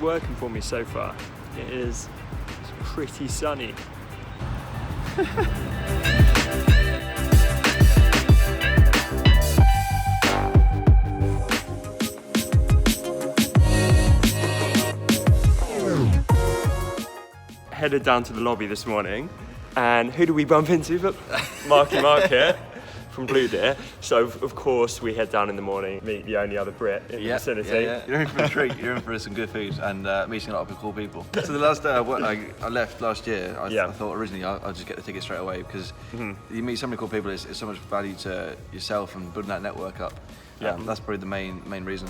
working for me so far. It is pretty sunny. Headed down to the lobby this morning, and who do we bump into but Marky Mark here from Blue Deer. So of course we head down in the morning, meet the only other Brit in the vicinity. Yeah. You're in for a treat. You're in for some good food and meeting a lot of cool people. So the last day I left last year, I thought originally I'd just get the ticket straight away because you meet so many cool people. It's so much value to yourself and building that network up. That's probably the main reason.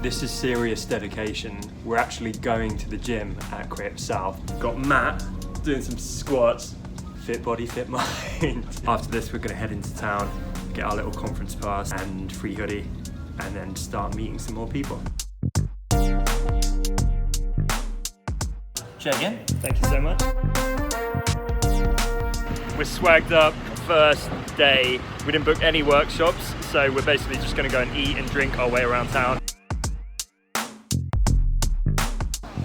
This is serious dedication. We're actually going to the gym at Creative South. Got Matt doing some squats. Fit body, fit mind. After this, we're gonna head into town, get our little conference pass and free hoodie, and then start meeting some more people. Check in. Thank you so much. We're swagged up, first day. We didn't book any workshops, so we're basically just gonna go and eat and drink our way around town.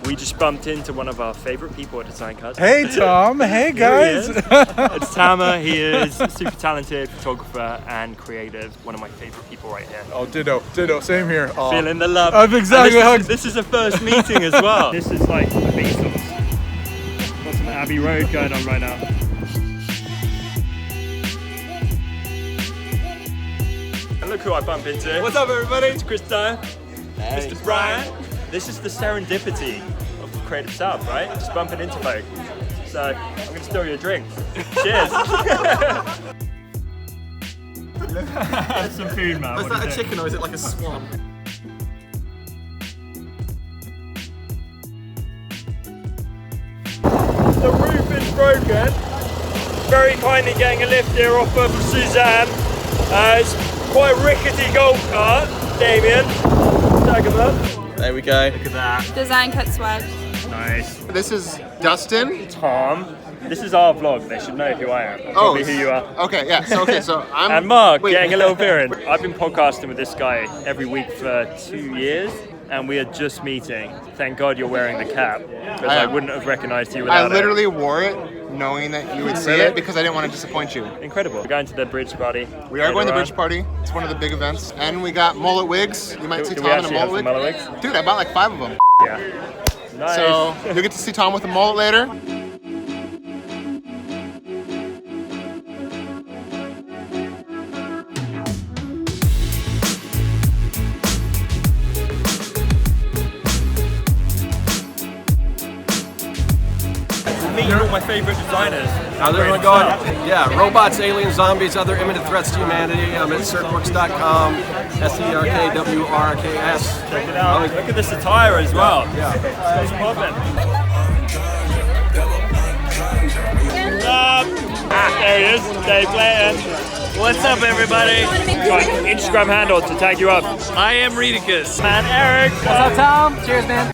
We just bumped into one of our favorite people at Design Cuts. Hey Tom, hey guys. It's Tama. He is a super talented photographer and creative. One of my favorite people right here. Oh, ditto, same here. Oh. Feeling the love. I've exactly. This is a first meeting as well. This is like the Beatles. Got some Abbey Road going on right now. And look who I bump into. What's up, everybody? It's Chris Dyer, Mr. Brian. This is the serendipity of Creative South, right? Just bumping into folk. So I'm gonna steal your drink. Cheers. That's some food, man. Is that a chicken or is it like a swan? The roof is broken. Very kindly getting a lift here off of Suzanne. It's quite a rickety golf cart. Damien, tag him up. There we go. Look at that. Design Cut swag. Nice. This is Dustin. Tom. This is our vlog. They should know who I am. Oh, Probably who you are. Okay, yeah. So I'm. And Mark, getting a little beer in. I've been podcasting with this guy every week for 2 years, and we are just meeting. Thank God you're wearing the cap, because I wouldn't have recognized you without it. I literally wore it knowing that you would see it because I didn't want to disappoint you. Incredible. We're going to the bridge party. We are going to the bridge party. It's one of the big events. And we got mullet wigs. You might see Do Tom we in a actually have mullet some wig. mullet wigs? Dude, I bought like 5 of them. Yeah. Nice. So you'll get to see Tom with a mullet later. Meeting all my favorite designers. How's everyone going? Yeah, robots, aliens, zombies, other imminent threats to humanity. I'm at circworks.com, SERKWRKS. Check it out. Look at this attire as well. Yeah. It's popping. There he is, Dave Clayton. What's up, everybody? Got an Instagram handle to tag you up. I am Redicus. Man, Eric. What's up, Tom? Cheers, man.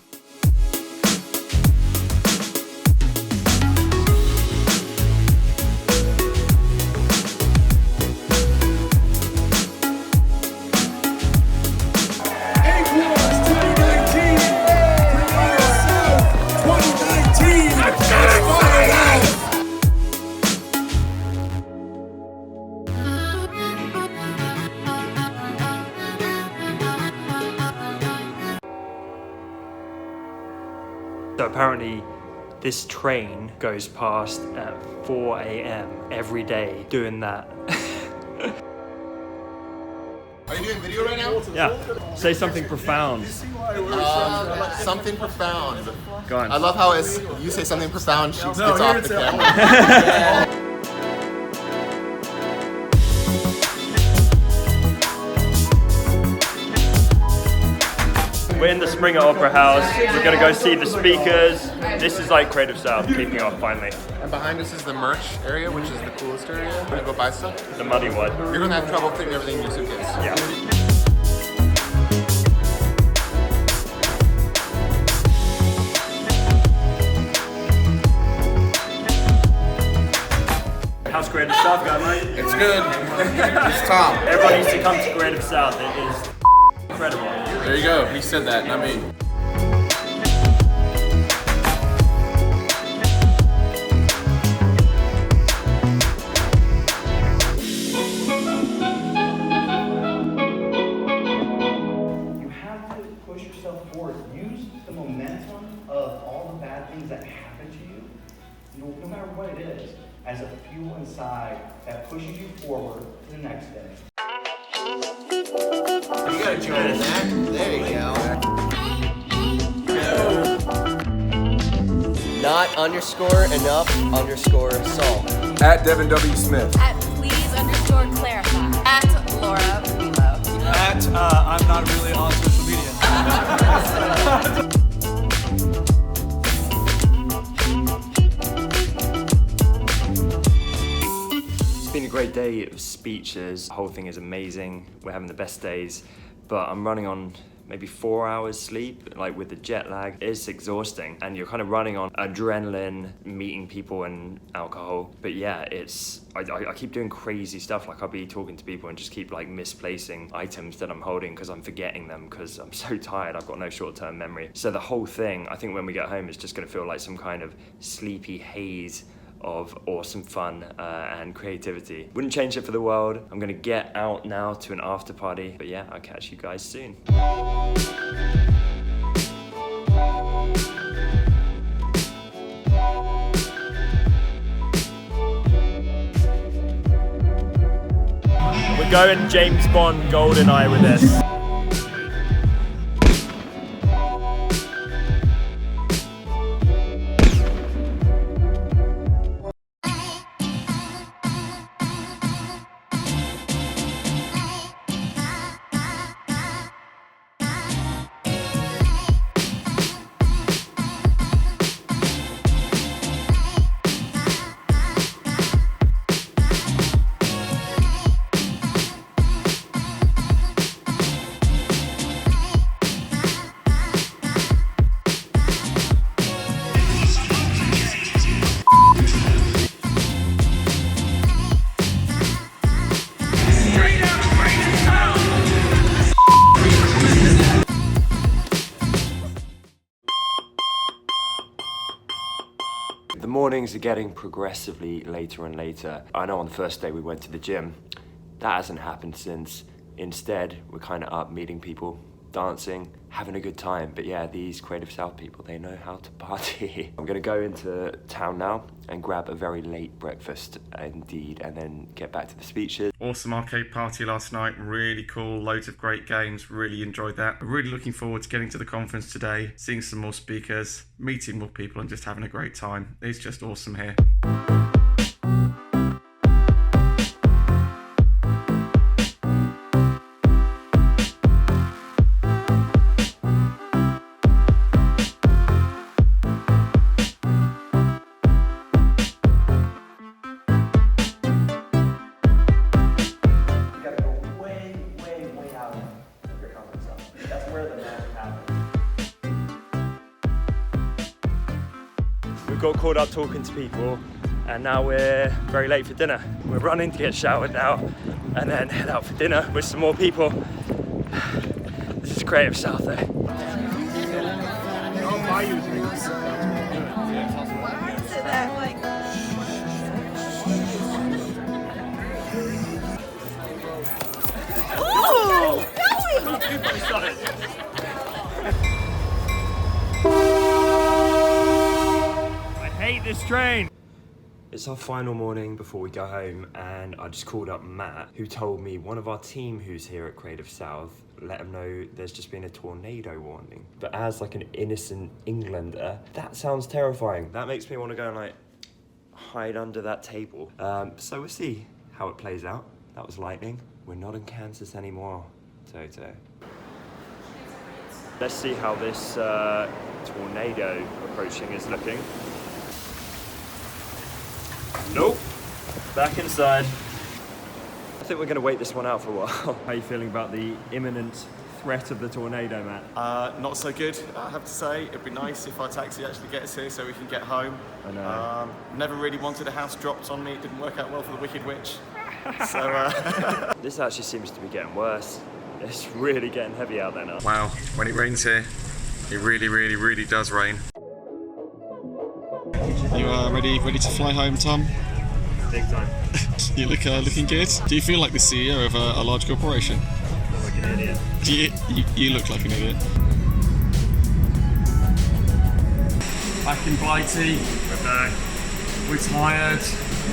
So apparently this train goes past at 4 a.m. every day doing that. Are you doing video right now? Yeah. Say something profound. Something profound. Go on. I love how as you say something profound, she gets off the camera. We're in the Springer Opera House. We're gonna go see the speakers. This is like Creative South kicking off finally. And behind us is the merch area, which is the coolest area. We're gonna go buy stuff. The muddy one. You're gonna have trouble fitting everything in your suitcase. Yeah. How's Creative South going, mate? It's good? It's Tom. Everyone needs to come to Creative South. It is incredible. There you go. He said that, not me. You have to push yourself forward. Use the momentum of all the bad things that happen to you, no matter what it is, as a fuel inside that pushes you forward to the next day. You gotta join that. There you go. Not underscore enough underscore salt. At Devin W. Smith. At please underscore clarify. At Laura Milo. At I'm not really on social media. It's been a great day of speeches. The whole thing is amazing. We're having the best days, but I'm running on maybe 4 hours sleep, like with the jet lag. It's exhausting, and you're kind of running on adrenaline, meeting people and alcohol. But yeah, I keep doing crazy stuff. Like I'll be talking to people and just keep like misplacing items that I'm holding because I'm forgetting them because I'm so tired. I've got no short-term memory. So the whole thing, I think when we get home, is just gonna feel like some kind of sleepy haze of awesome fun and creativity. Wouldn't change it for the world. I'm gonna get out now to an after party, but yeah, I'll catch you guys soon. We're going James Bond GoldenEye with this. The mornings are getting progressively later and later. I know on the first day we went to the gym. That hasn't happened since. Instead, we're kind of up meeting people, dancing, having a good time. But yeah, these Creative South people, they know how to party. I'm gonna go into town now and grab a very late breakfast indeed, and then get back to the speeches. Awesome arcade party last night, really cool, loads of great games, really enjoyed that. I'm really looking forward to getting to the conference today, seeing some more speakers, meeting more people and just having a great time. It's just awesome here. We got caught up talking to people, and now we're very late for dinner. We're running to get showered now and then head out for dinner with some more people. This is Creative South though. This train. It's our final morning before we go home, and I just called up Matt, who told me one of our team who's here at Creative South let him know there's just been a tornado warning. But as like an innocent Englander, that sounds terrifying. That makes me want to go and like hide under that table. So we'll see how it plays out. That was lightning. We're not in Kansas anymore, Toto. Let's see how this tornado approaching is looking. Nope, back inside. I think we're gonna wait this one out for a while. How are you feeling about the imminent threat of the tornado, Matt? Not so good, I have to say. It'd be nice if our taxi actually gets here so we can get home. I know. Never really wanted a house dropped on me. It didn't work out well for the Wicked Witch. So this actually seems to be getting worse. It's really getting heavy out there now. Wow, when it rains here, it really does rain. You are ready to fly home, Tom? Big time. You look looking good. Do you feel like the CEO of a large corporation? I'm like an idiot. You look like an idiot. Back in Blighty. We're back. We're tired.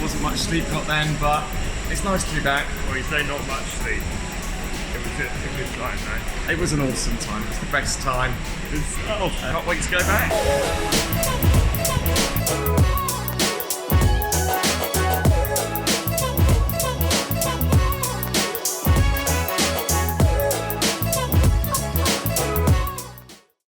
Wasn't much sleep got then, but it's nice to be back. Well, you say not much sleep. It was a good time, man. It was an awesome time. It was the best time. Can't wait to go back.